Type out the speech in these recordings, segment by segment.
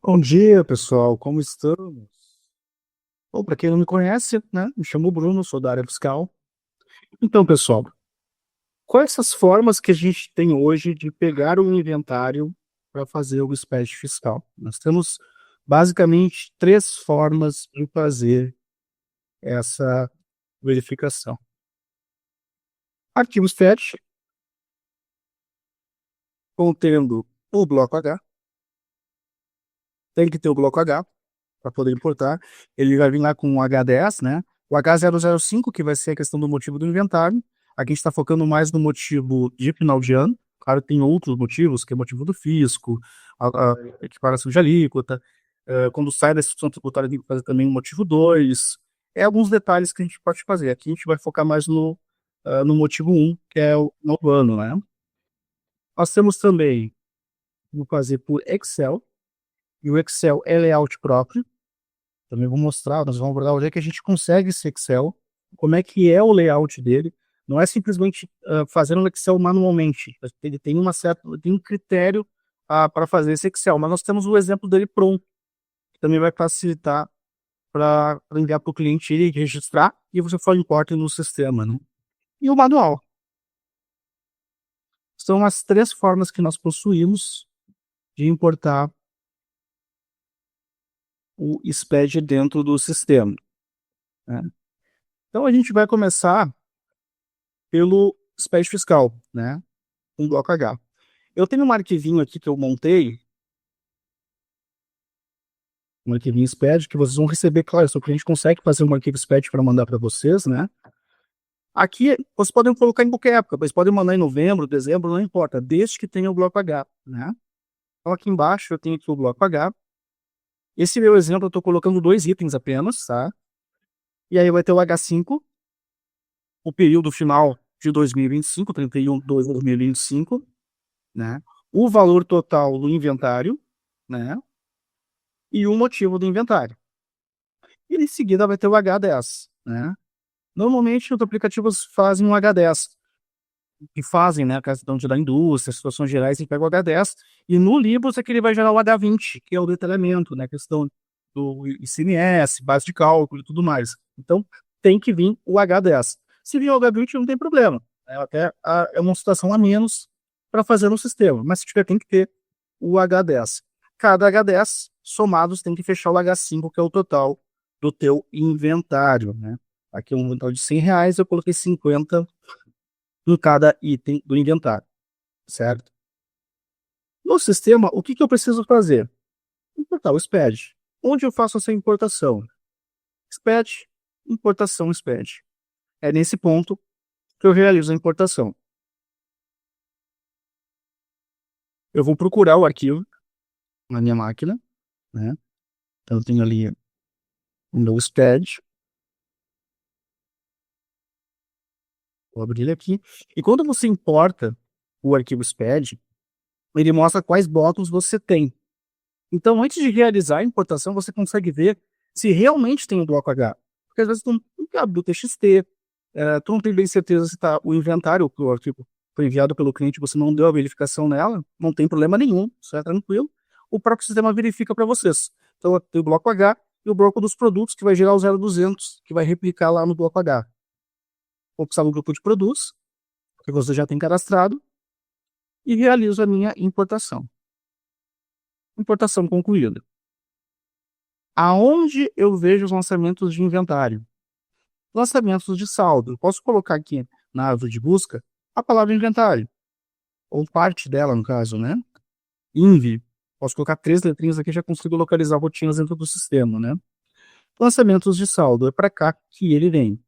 Bom dia, pessoal. Como estamos? Bom, para quem não me conhece, né? Me chamo Bruno, sou da área fiscal. Então, pessoal, quais as formas que a gente tem hoje de pegar o inventário para fazer o SPED fiscal? Nós temos basicamente três formas de fazer essa verificação. Arquivo SPED, contendo o bloco H, tem que ter o bloco H para poder importar. Ele vai vir lá com o H10, né? O H005, que vai ser a questão do motivo do inventário. Aqui a gente está focando mais no motivo de final de ano. Claro, tem outros motivos, que é motivo do fisco, a equiparação de alíquota. Quando sai da instituição tributária, tem que fazer também o motivo 2. É alguns detalhes que a gente pode fazer. Aqui a gente vai focar mais no motivo 1, que é o novo ano, né? Nós temos também, vou fazer por Excel, e o Excel é layout próprio. Também vou mostrar, nós vamos abordar onde é que a gente consegue esse Excel, como é que é o layout dele. Não é simplesmente fazer um Excel manualmente. Ele tem tem um critério para fazer esse Excel, mas nós temos o exemplo dele pronto, que também vai facilitar para enviar para o cliente ele registrar e você só importa no sistema, né? E o manual. São as três formas que nós possuímos de importar o SPED dentro do sistema, né? Então a gente vai começar pelo SPED fiscal, né? Um bloco H. Eu tenho um arquivinho aqui que eu montei, um arquivinho SPED, que vocês vão receber, claro, se o cliente consegue fazer um arquivo SPED para mandar para vocês, né? Aqui, vocês podem colocar em qualquer época, vocês podem mandar em novembro, dezembro, não importa, desde que tenha o bloco H, né? Então aqui embaixo eu tenho aqui o bloco H. Esse meu exemplo eu estou colocando dois itens apenas, tá? E aí vai ter o H5, o período final de 2025, 31/2 de 2025, né? O valor total do inventário, né? E o motivo do inventário. E em seguida vai ter o H10, né? Normalmente os aplicativos fazem um H10, que fazem, né, a questão da indústria, situações gerais, você pega o H10, e no Libras é que ele vai gerar o H20, que é o detalhamento, né, a questão do ICMS, base de cálculo e tudo mais. Então, tem que vir o H10. Se vir o H20, não tem problema. É uma situação a menos para fazer no sistema, mas se tiver, tem que ter o H10. Cada H10, somados, tem que fechar o H5, que é o total do teu inventário, né? Aqui é um inventário de R$ 100, eu coloquei 50 em cada item do inventário, certo? No sistema, o que eu preciso fazer? Importar o SPED. Onde eu faço essa importação? SPED, importação SPED. É nesse ponto que eu realizo a importação. Eu vou procurar o arquivo na minha máquina, né? Então eu tenho ali o meu SPED. Vou abrir ele aqui. E quando você importa o arquivo SPED, ele mostra quais blocos você tem. Então, antes de realizar a importação, você consegue ver se realmente tem um bloco H. Porque às vezes tu não abre o TXT, tu não tem bem certeza se tá o inventário, que o arquivo foi enviado pelo cliente, você não deu a verificação nela, não tem problema nenhum, isso é tranquilo. O próprio sistema verifica para vocês. Então, tem o bloco H e o bloco dos produtos, que vai gerar o 0200, que vai replicar lá no bloco H. Vou precisar do grupo de produtos, que você já tem cadastrado, e realizo a minha importação. Importação concluída. Aonde eu vejo os lançamentos de inventário? Lançamentos de saldo. Eu posso colocar aqui na árvore de busca a palavra inventário, ou parte dela, no caso, né? INVI. Posso colocar três letrinhas aqui, já consigo localizar rotinas dentro do sistema, né? Lançamentos de saldo, é para cá que ele vem.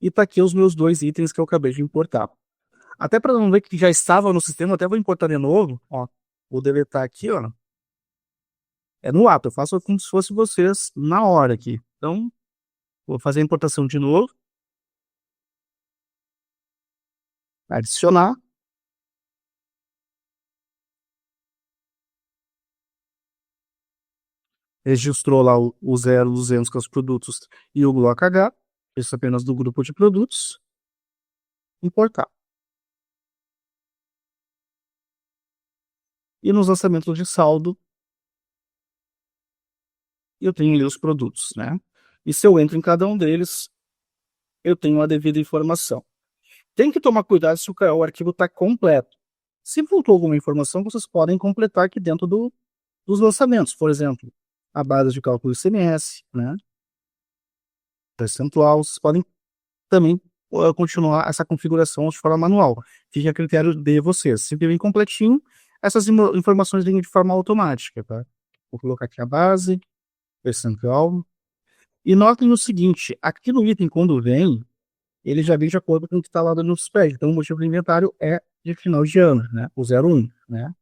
E tá aqui os meus dois itens que eu acabei de importar. Até para não ver que já estava no sistema, até vou importar de novo, ó. Vou deletar aqui, ó. É no ato, eu faço como se fosse vocês na hora aqui. Então, vou fazer a importação de novo. Adicionar. Registrou lá o 0200, que é os produtos, e o bloco H. Isso apenas do grupo de produtos. Importar. E nos lançamentos de saldo, eu tenho ali os produtos, né? E se eu entro em cada um deles, eu tenho a devida informação. Tem que tomar cuidado se o arquivo está completo. Se faltou alguma informação, vocês podem completar aqui dentro dos lançamentos. Por exemplo, a base de cálculo ICMS, né? Percentual, vocês podem também continuar essa configuração de forma manual. Fica a critério de vocês. Se vir completinho, essas informações vêm de forma automática, tá? Vou colocar aqui a base, percentual. E notem o seguinte, aqui no item, quando vem, ele já vem de acordo com o que está lá no SPED. Então, o motivo do inventário é de final de ano, né? O 01, né?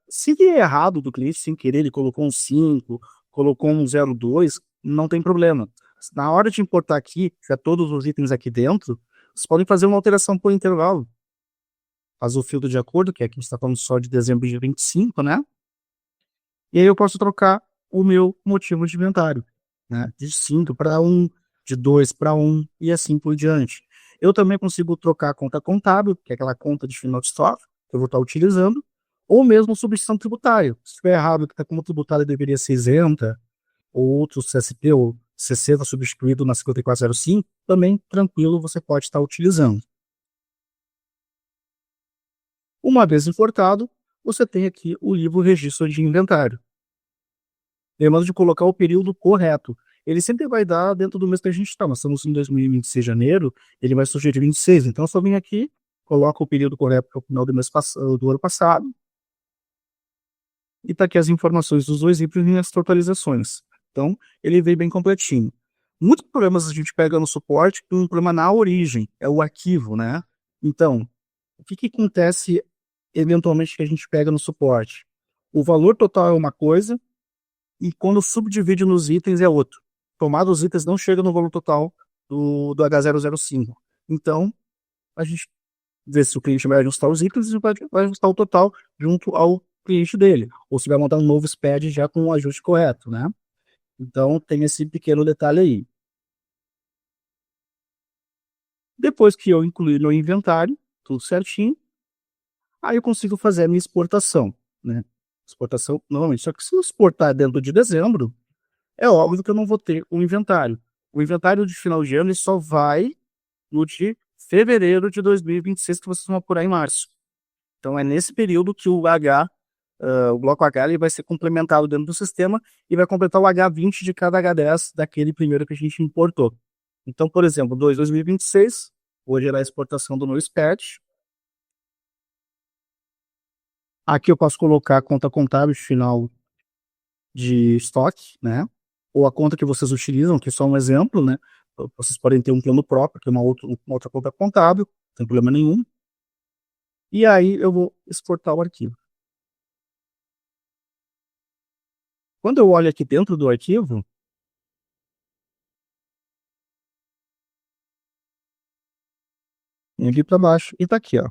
Se vier errado do cliente, sem querer, ele colocou um 5, colocou um 02, não tem problema. Na hora de importar aqui, já todos os itens aqui dentro, vocês podem fazer uma alteração por intervalo. Faz o filtro de acordo, que aqui a gente está falando só de dezembro de 25, né? E aí eu posso trocar o meu motivo de inventário, né? De 5 para 1, de 2 para 1 e assim por diante. Eu também consigo trocar a conta contábil, que é aquela conta de final de estoque, que eu vou estar utilizando, ou mesmo substituição tributária. Se estiver errado que está como tributária deveria ser isenta, ou outro CSP ou CC está substituído na 5405, também tranquilo você pode estar utilizando. Uma vez importado, você tem aqui o livro registro de inventário. Lembrando de colocar o período correto. Ele sempre vai dar dentro do mês que a gente está. Nós estamos em 2026, janeiro, ele vai surgir de 26. Então, eu só vim aqui, coloco o período correto que é o final do mês do ano passado, e está aqui as informações dos dois itens e as totalizações. Então, ele veio bem completinho. Muitos problemas a gente pega no suporte, um problema na origem, é o arquivo, né? Então, o que acontece eventualmente que a gente pega no suporte? O valor total é uma coisa, e quando subdivide nos itens é outro. Tomado os itens não chega no valor total do H005. Então, a gente vê se o cliente vai ajustar os itens e vai ajustar o total junto ao cliente dele. Ou se vai montar um novo SPED já com o ajuste correto, né? Então, tem esse pequeno detalhe aí. Depois que eu incluir no inventário, tudo certinho, aí eu consigo fazer a minha exportação, né? Exportação, normalmente. Só que se eu exportar dentro de dezembro, é óbvio que eu não vou ter o inventário. O inventário de final de ano ele só vai no de fevereiro de 2026, que vocês vão apurar em março. Então, é nesse período que o bloco H ele vai ser complementado dentro do sistema e vai completar o H20 de cada H10 daquele primeiro que a gente importou. Então, por exemplo, 2026, vou gerar a exportação do meu SPED. Aqui eu posso colocar a conta contábil final de estoque, né? Ou a conta que vocês utilizam, que é só um exemplo, né? Vocês podem ter um plano próprio, que é uma outra conta contábil, não tem problema nenhum. E aí eu vou exportar o arquivo. Quando eu olho aqui dentro do arquivo, eu vim para baixo e tá aqui, ó.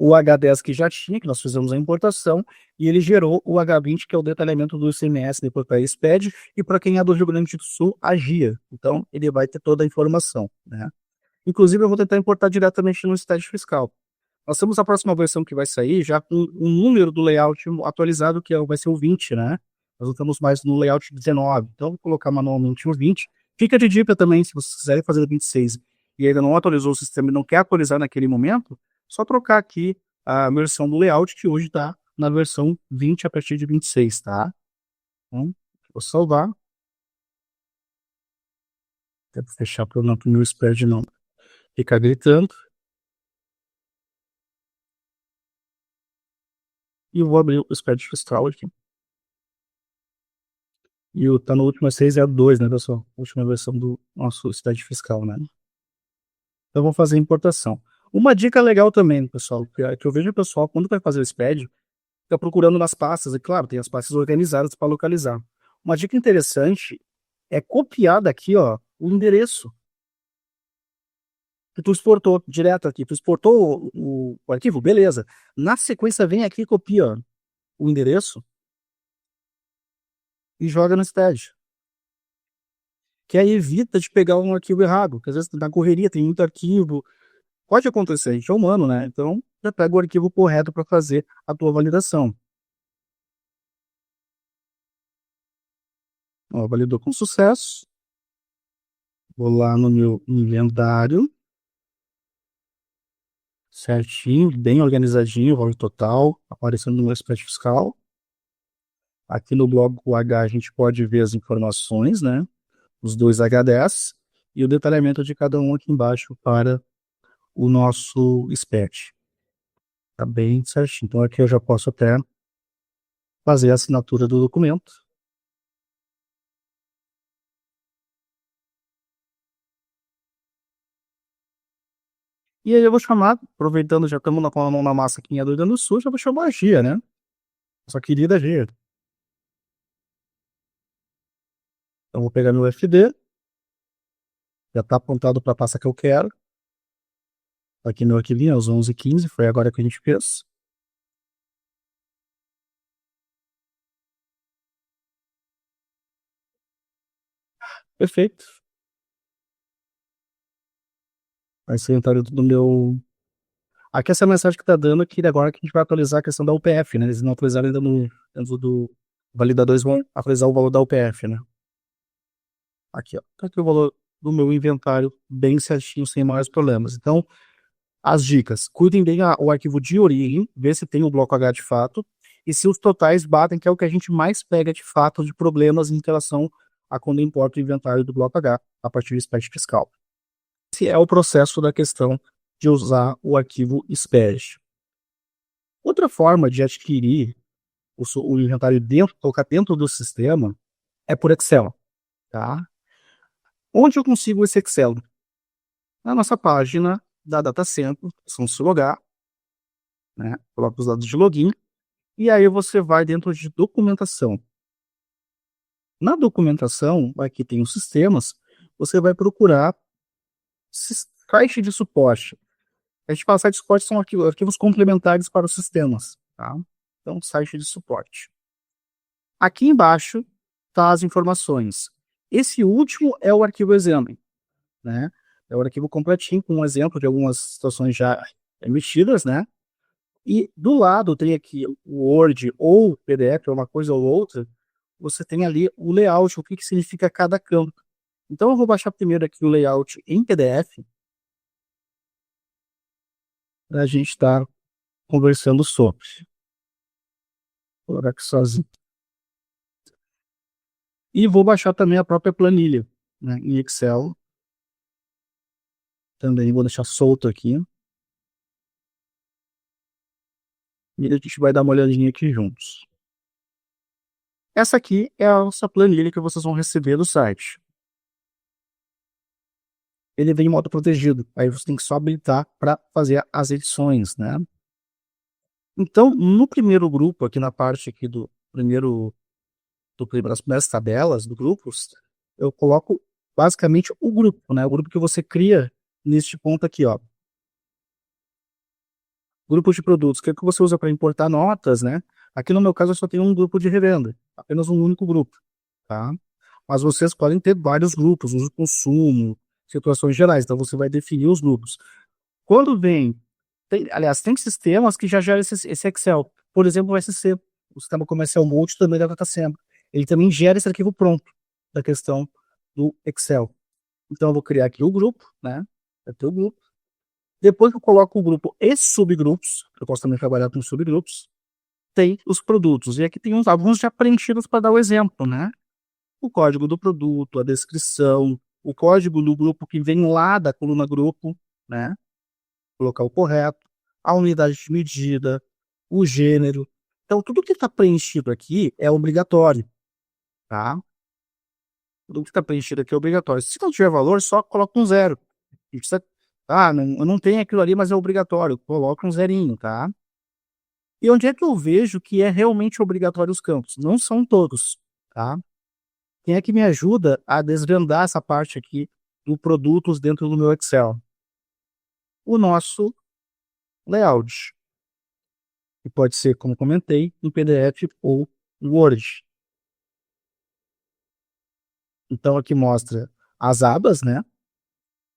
O H10 que já tinha, que nós fizemos a importação, e ele gerou o H20, que é o detalhamento do ICMS, depois para a SPED, e para quem é do Rio Grande do Sul, a GIA. Então, ele vai ter toda a informação, né? Inclusive, eu vou tentar importar diretamente no SPED fiscal. Nós temos a próxima versão que vai sair já com um número do layout atualizado, que vai ser o 20, né? Nós não estamos mais no layout 19. Então, vou colocar manualmente o 20. Fica de dica também, se vocês quiserem fazer o 26 e ainda não atualizou o sistema e não quer atualizar naquele momento, só trocar aqui a versão do layout, que hoje está na versão 20 a partir de 26, tá? Então, vou salvar. Até fechar para o meu spread não ficar gritando. E eu vou abrir o spread fiscal aqui. E o tá no último 602, né, pessoal? Última versão do nosso cidade fiscal, né? Então, vou fazer a importação. Uma dica legal também, pessoal, que eu vejo o pessoal, quando vai fazer o SPED, fica procurando nas pastas, e claro, tem as pastas organizadas para localizar. Uma dica interessante é copiar daqui, ó, o endereço que tu exportou direto aqui. Tu exportou o arquivo, beleza. Na sequência, vem aqui e copia ó, o endereço e joga no SPED. Que aí evita de pegar um arquivo errado, porque às vezes na correria tem muito arquivo. Pode acontecer, a gente é humano, né? Então, já pega o arquivo correto para fazer a tua validação. Ó, validou com sucesso. Vou lá no meu inventário. Certinho, bem organizadinho, o valor total, aparecendo no meu spread fiscal. Aqui no bloco H a gente pode ver as informações, né? Os dois H10 e o detalhamento de cada um aqui embaixo para o nosso SPET. Tá bem certinho. Então aqui eu já posso até fazer a assinatura do documento. E aí eu vou chamar, aproveitando, já estamos com a mão na massa aqui em Rio Grande do Sul, já vou chamar a Gia, né? Nossa querida Gia. Então vou pegar meu FD, já está apontado para a pasta que eu quero. Aqui meu arquivinho, aos 11h15, foi agora que a gente fez. Perfeito. Vai ser entrado do meu. Aqui essa mensagem que tá dando aqui agora que a gente vai atualizar a questão da UPF, né? Eles não atualizaram ainda no dentro do validadores, vão atualizar o valor da UPF, né? Aqui, ó. Tá aqui o valor do meu inventário bem certinho, sem maiores problemas. Então, as dicas. Cuidem bem o arquivo de origem, ver se tem o bloco H de fato, e se os totais batem, que é o que a gente mais pega de fato de problemas em relação a quando importa o inventário do bloco H a partir do SPED fiscal. Esse é o processo da questão de usar o arquivo SPED. Outra forma de adquirir o inventário dentro, colocar dentro do sistema, é por Excel, tá? Onde eu consigo esse Excel? Na nossa página da DataCentro, são se logar, né? Coloca os dados de login, e aí você vai dentro de documentação. Na documentação, aqui tem os sistemas, você vai procurar caixa de suporte. A gente fala site de suporte são arquivos complementares para os sistemas, tá? Então, site de suporte. Aqui embaixo tá as informações. Esse último é o arquivo exame, né? É o arquivo completinho com um exemplo de algumas situações já emitidas, né? E do lado tem aqui o Word ou PDF, ou uma coisa ou outra, você tem ali o layout, o que significa cada campo. Então eu vou baixar primeiro aqui o layout em PDF, para a gente estar conversando sobre. Vou colocar aqui sozinho. E vou baixar também a própria planilha, né, em Excel. Também vou deixar solto aqui. E a gente vai dar uma olhadinha aqui juntos. Essa aqui é a nossa planilha que vocês vão receber do site. Ele vem em modo protegido. Aí você tem que só habilitar para fazer as edições, né? Então, no primeiro grupo, aqui na parte aqui das primeiras tabelas do grupos, eu coloco basicamente o grupo, né? O grupo que você cria neste ponto aqui, ó. Grupo de produtos, que é o que você usa para importar notas, né? Aqui no meu caso eu só tenho um grupo de revenda, apenas um único grupo, tá? Mas vocês podem ter vários grupos, uso consumo, situações gerais, então você vai definir os grupos. Quando vem, aliás, tem sistemas que já geram esse Excel, por exemplo, o SC, o Sistema Comercial Multi também da DataCentro. Ele também gera esse arquivo pronto da questão do Excel. Então eu vou criar aqui o grupo, né? Vai ter o grupo. Depois que eu coloco o grupo e subgrupos, eu posso também trabalhar com subgrupos, tem os produtos. E aqui tem alguns já preenchidos para dar o exemplo, né? O código do produto, a descrição, o código do grupo que vem lá da coluna grupo, né? Colocar o correto, a unidade de medida, o gênero. Então, tudo que está preenchido aqui é obrigatório, tá? Tudo que está preenchido aqui é obrigatório. Se não tiver valor, só coloca um zero. Eu não tenho aquilo ali, mas é obrigatório. Coloca um zerinho, tá? E onde é que eu vejo que é realmente obrigatório os campos? Não são todos, tá? Quem é que me ajuda a desvendar essa parte aqui do produtos dentro do meu Excel? O nosso layout, que pode ser, como comentei, em PDF ou Word. Então aqui mostra as abas, né?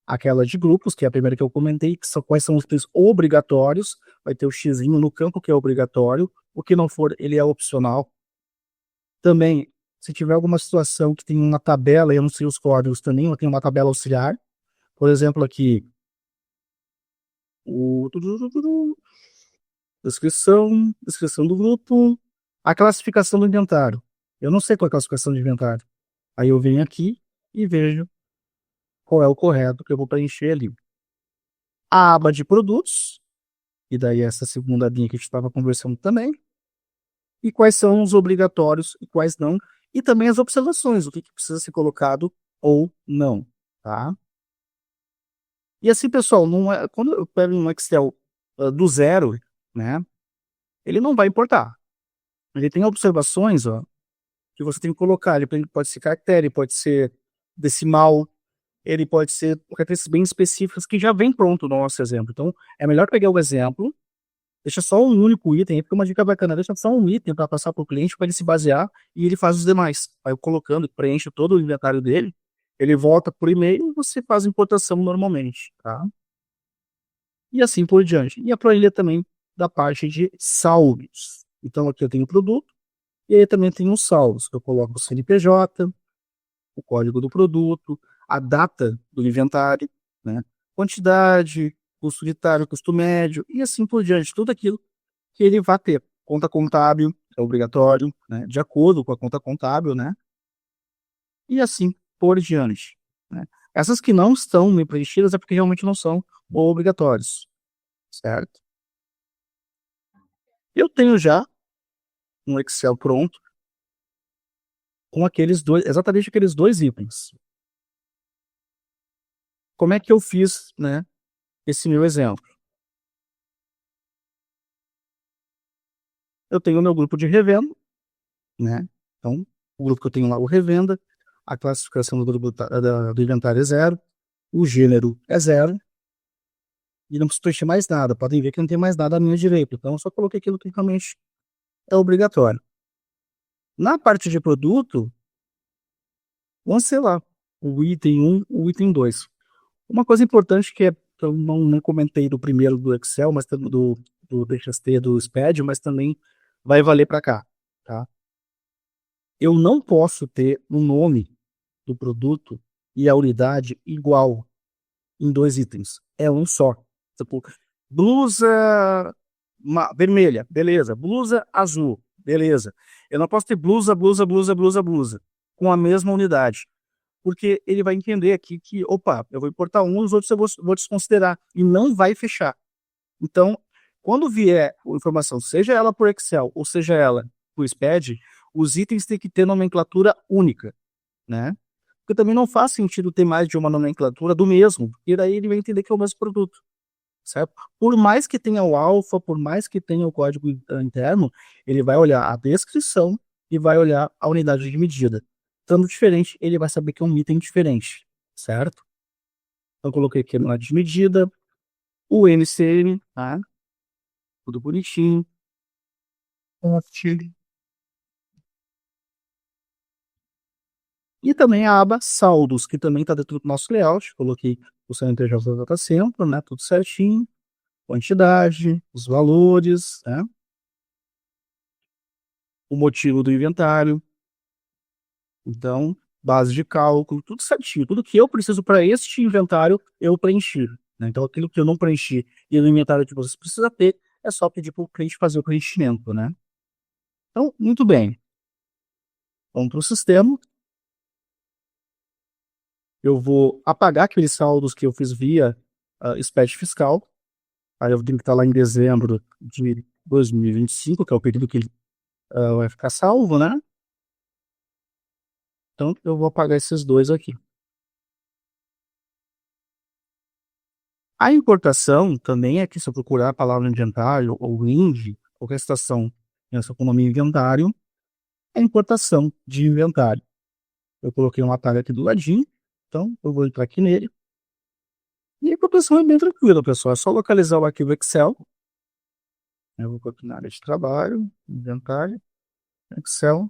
aquela de grupos, que é a primeira que eu comentei, que são quais são os itens obrigatórios, vai ter o xizinho no campo que é obrigatório, o que não for, ele é opcional. Também, se tiver alguma situação que tem uma tabela, eu não sei os códigos também, eu tenho uma tabela auxiliar, por exemplo, aqui, o descrição do grupo, a classificação do inventário. Eu não sei qual é a classificação de inventário. Aí eu venho aqui e vejo qual é o correto que eu vou preencher ali. A aba de produtos, e daí essa segunda linha que a gente estava conversando também, e quais são os obrigatórios e quais não, e também as observações, o que precisa ser colocado ou não, tá? E assim, pessoal, não é, quando eu pego um Excel do zero, né, ele não vai importar. Ele tem observações, ó, que você tem que colocar. Ele pode ser caractere, pode ser decimal, ele pode ser características bem específicas que já vem pronto no nosso exemplo. Então, é melhor pegar o exemplo, deixa só um único item, aí fica uma dica bacana, deixa só um item para passar para o cliente, para ele se basear, e ele faz os demais. Aí eu colocando, preenche todo o inventário dele, ele volta por e-mail e você faz a importação normalmente, tá? E assim por diante. E a planilha também da parte de saldos. Então aqui eu tenho o produto, e aí também tenho os saldos. Eu coloco o CNPJ, o código do produto, a data do inventário, né? Quantidade, custo unitário, custo médio, e assim por diante. Tudo aquilo que ele vai ter. Conta contábil, é obrigatório, né? De acordo com a conta contábil, né? E assim por diante, né? Essas que não estão bem preenchidas é porque realmente não são obrigatórios, certo? Eu tenho já um Excel pronto com aqueles dois, exatamente aqueles dois itens. Como é que eu fiz, né, esse meu exemplo? Eu tenho o meu grupo de revenda, né? Então, o grupo que eu tenho lá, o revenda, a classificação do grupo do inventário é zero, o gênero é zero, e não preciso preencher mais nada. Podem ver que não tem mais nada à minha direita. Então, eu só coloquei aquilo que realmente é obrigatório. Na parte de produto, vamos sei lá, o item um, o item 2. Uma coisa importante que eu não comentei do primeiro do Excel, mas também do DXT, do SPED, mas também vai valer para cá, tá? Eu não posso ter o nome do produto e a unidade igual em dois itens. É um só. Tipo, blusa vermelha, beleza. Blusa azul, beleza. Eu não posso ter blusa com a mesma unidade. Porque ele vai entender aqui que, opa, eu vou importar um, os outros eu vou desconsiderar. E não vai fechar. Então, quando vier a informação, seja ela por Excel ou seja ela por SPED, os itens têm que ter nomenclatura única, né? Porque também não faz sentido ter mais de uma nomenclatura do mesmo, e daí ele vai entender que é o mesmo produto, certo? Por mais que tenha o alfa, por mais que tenha o código interno, ele vai olhar a descrição e vai olhar a unidade de medida. Estando diferente, ele vai saber que é um item diferente, certo? Então, eu coloquei aqui a unidade de medida, o NCM, tá? Tudo bonitinho. E também a aba saldos, que também está dentro do nosso layout. Coloquei o CNPJ Data Centro, né? Tudo certinho. Quantidade, os valores, né? O motivo do inventário. Então, base de cálculo, tudo certinho. Tudo que eu preciso para este inventário, eu preenchi, né? Então, aquilo que eu não preenchi e no inventário que você precisa ter, é só pedir para o cliente fazer o preenchimento, né? Então, muito bem. Vamos para o sistema. Eu vou apagar aqueles saldos que eu fiz via SPED fiscal. Aí eu tenho que estar lá em dezembro de 2025, que é o período que ele vai ficar salvo, né? Então, eu vou apagar esses dois aqui. A importação também é que se eu procurar a palavra inventário ou INV, qualquer citação nessa com o nome inventário, é importação de inventário. Eu coloquei um atalho aqui do ladinho, então eu vou entrar aqui nele. E a importação é bem tranquila, pessoal. É só localizar o arquivo Excel. Eu vou colocar na área de trabalho, inventário, Excel.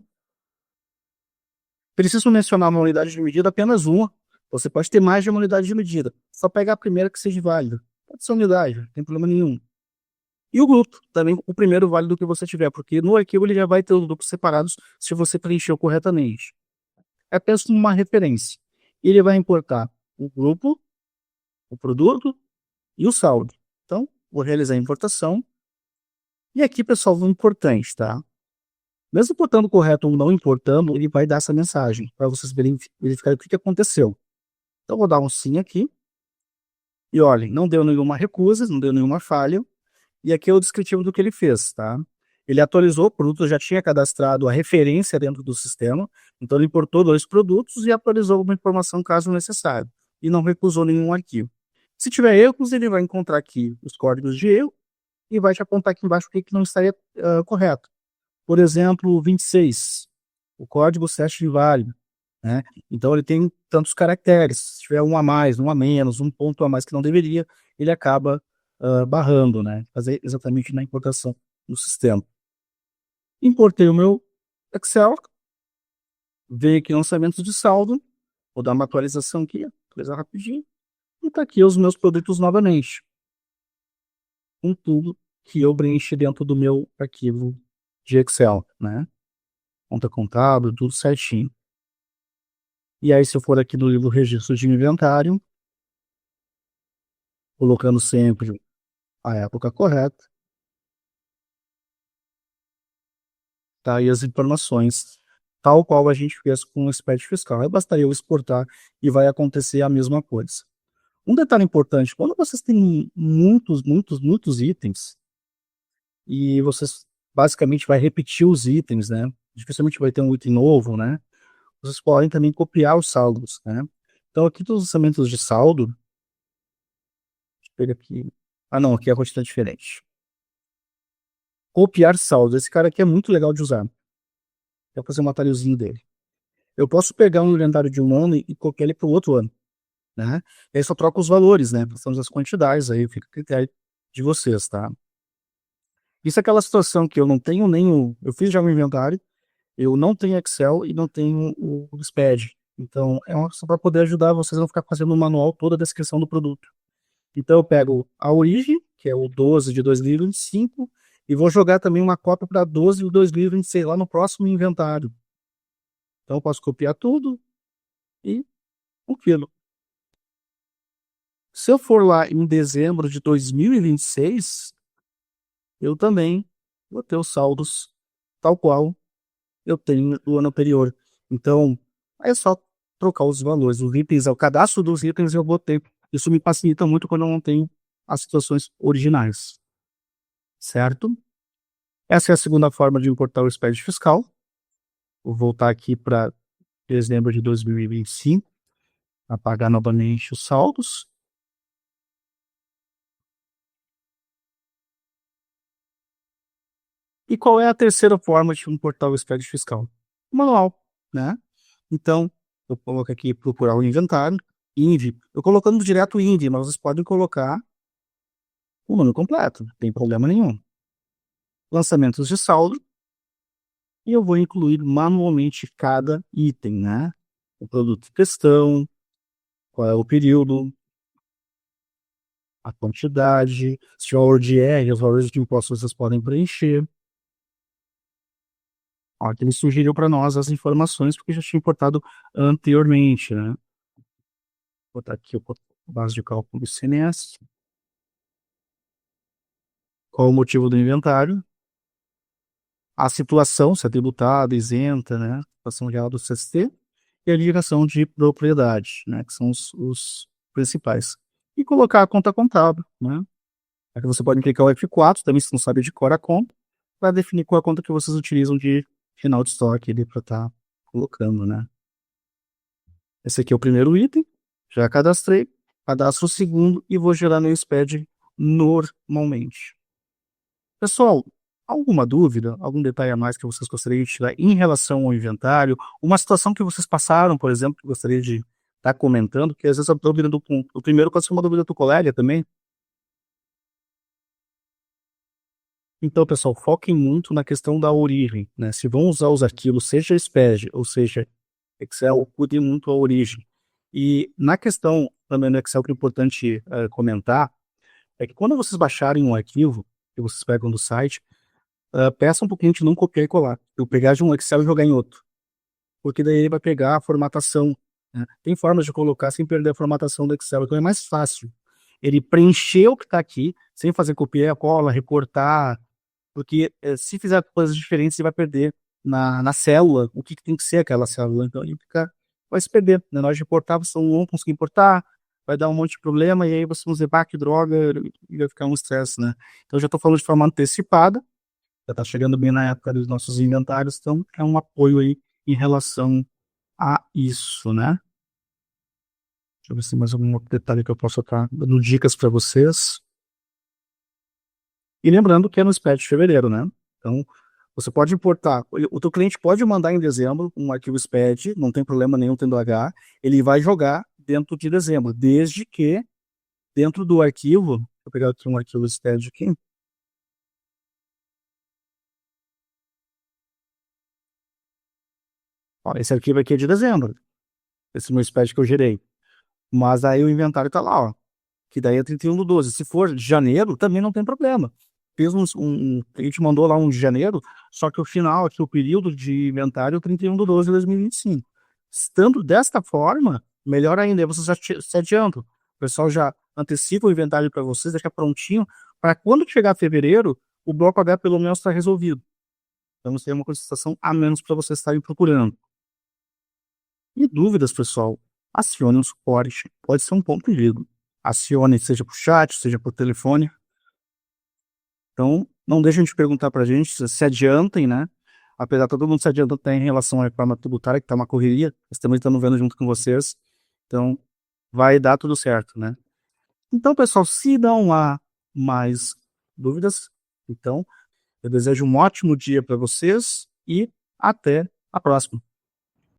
Preciso mencionar uma unidade de medida, apenas uma, Você pode ter mais de uma unidade de medida. Só pegar a primeira que seja válida. Pode ser unidade, não tem problema nenhum. E o grupo, também o primeiro válido que você tiver, porque no arquivo ele já vai ter os grupos separados se você preencheu corretamente. É apenas uma referência. Ele vai importar o grupo, o produto e o saldo. Então, vou realizar a importação. E aqui, pessoal, o importante, tá? Mesmo importando correto ou não importando, ele vai dar essa mensagem para vocês verificarem o que aconteceu. Então, vou dar um sim aqui. E olhem, não deu nenhuma recusa, não deu nenhuma falha. E aqui é o descritivo do que ele fez, tá? Ele atualizou o produto, já tinha cadastrado a referência dentro do sistema, então ele importou 2 produtos e atualizou uma informação caso necessário, e não recusou nenhum arquivo. Se tiver erros, ele vai encontrar aqui os códigos de erro e vai te apontar aqui embaixo o que não estaria correto. Por exemplo, 26, o código certo inválido, né? Então ele tem tantos caracteres, se tiver um a mais, um a menos, um ponto a mais que não deveria, ele acaba barrando, né? Fazer exatamente na importação do sistema. Importei o meu Excel, veio aqui lançamentos de saldo, vou dar uma atualização aqui, atualizar rapidinho, e tá aqui os meus produtos novamente, com tudo que eu preenchi dentro do meu arquivo de Excel, né? Conta contábil, tudo certinho. E aí, se eu for aqui no livro registro de inventário, colocando sempre a época correta, tá aí as informações, tal qual a gente fez com o SPED fiscal. Aí bastaria eu exportar e vai acontecer a mesma coisa. Um detalhe importante, quando vocês têm muitos itens, e vocês basicamente vai repetir os itens, né? Dificilmente vai ter um item novo, né? Vocês podem também copiar os saldos, né? Então aqui dos lançamentos de saldo, deixa eu pegar aqui. Ah não, aqui a rotina é diferente. Copiar saldos, esse cara aqui é muito legal de usar. Vou fazer um atalhozinho dele. Eu posso pegar um inventário de um ano e copiar ele para o outro ano, né? E aí só troca os valores, né? Passamos as quantidades, aí fica a critério de vocês, tá? Isso é aquela situação que eu não tenho nem eu fiz já o inventário, eu não tenho Excel e não tenho o SPED. Então, é só para poder ajudar vocês a não ficar fazendo no manual toda a descrição do produto. Então, eu pego a origem, que é o 12 de 2025, e vou jogar também uma cópia para 12 de 2026 lá no próximo inventário. Então, eu posso copiar tudo e confiro. Se eu for lá em dezembro de 2026, eu também vou ter os saldos tal qual eu tenho do ano anterior. Então, aí é só trocar os valores. Os itens, o cadastro dos itens eu botei. Isso me facilita muito quando eu não tenho as situações originais. Certo? Essa é a segunda forma de importar o SPED fiscal. Vou voltar aqui para dezembro de 2025, apagar novamente os saldos. E qual é a terceira forma de importar o SPED fiscal? O manual, né? Então, eu coloco aqui procurar o inventário, INVI. Eu colocando direto o INVI, mas vocês podem colocar o nome completo, não tem problema nenhum. Lançamentos de saldo. E eu vou incluir manualmente cada item, né? O produto em questão, qual é o período, a quantidade, se tiver valor de R, os valores de impostos vocês podem preencher. Ó, aqui ele sugeriu para nós as informações, porque já tinha importado anteriormente, né? Vou botar aqui o base de cálculo do ICMS. Qual o motivo do inventário? A situação, se é tributada, isenta, né? Situação real do CST. E a ligação de propriedade, né? Que são os principais. E colocar a conta contábil, né? Aqui você pode clicar o F4, também se não sabe de cor a conta, para definir qual é a conta que vocês utilizam de final de estoque ali para estar colocando, né? Esse aqui é o primeiro item, já cadastrei, cadastro o segundo e vou gerar meu SPED normalmente. Pessoal, alguma dúvida, algum detalhe a mais que vocês gostariam de tirar em relação ao inventário? Uma situação que vocês passaram, por exemplo, que gostaria de estar comentando, que às vezes a dúvida do primeiro pode ser uma dúvida do colega também. Então, pessoal, foquem muito na questão da origem, né? Se vão usar os arquivos, seja SPED ou seja Excel, cuidem muito a origem. E na questão também do Excel, que é importante comentar, é que quando vocês baixarem um arquivo, que vocês pegam do site, peça um pouquinho de não copiar e colar. Eu pegar de um Excel e jogar em outro. Porque daí ele vai pegar a formatação, né? Tem formas de colocar sem perder a formatação do Excel, então é mais fácil ele preencher o que está aqui, sem fazer copia e cola, recortar, porque se fizer coisas diferentes, ele vai perder na célula o que tem que ser aquela célula, então ele vai se perder. Na hora de importar, você não vão conseguir importar, vai dar um monte de problema, e aí você vai dizer, bah, que droga, e vai ficar um estresse, né? Então eu já estou falando de forma antecipada, já está chegando bem na época dos nossos inventários, então é um apoio aí em relação a isso, né? Deixa eu ver se tem mais algum outro detalhe que eu posso estar dando dicas para vocês. E lembrando que é no SPED de fevereiro, né? Então, você pode importar, o teu cliente pode mandar em dezembro um arquivo SPED, não tem problema nenhum tendo H, ele vai jogar dentro de dezembro, desde que dentro do arquivo, vou pegar aqui um arquivo SPED aqui, ó, esse arquivo aqui é de dezembro, esse meu SPED que eu gerei, mas aí o inventário tá lá, ó, que daí é 31/12. Se for de janeiro, também não tem problema. Fez a gente mandou lá um de janeiro, só que o final aqui, o período de inventário é 31/12/2025. Estando desta forma, melhor ainda, aí vocês já se adiantam. O pessoal já antecipa o inventário para vocês, deixa prontinho, para quando chegar fevereiro, o bloco H pelo menos está resolvido. Então, isso é uma constatação a menos para vocês estarem procurando. E dúvidas, pessoal, acione o suporte. Pode ser um ponto de vírgula. Acione, seja por chat, seja por telefone. Então, não deixem de perguntar para a gente, se adiantem, né? Apesar de todo mundo se adiantando até em relação à reforma tributária, que está uma correria, nós também estamos vendo junto com vocês. Então, vai dar tudo certo, né? Então, pessoal, se não há mais dúvidas, então, eu desejo um ótimo dia para vocês e até a próxima.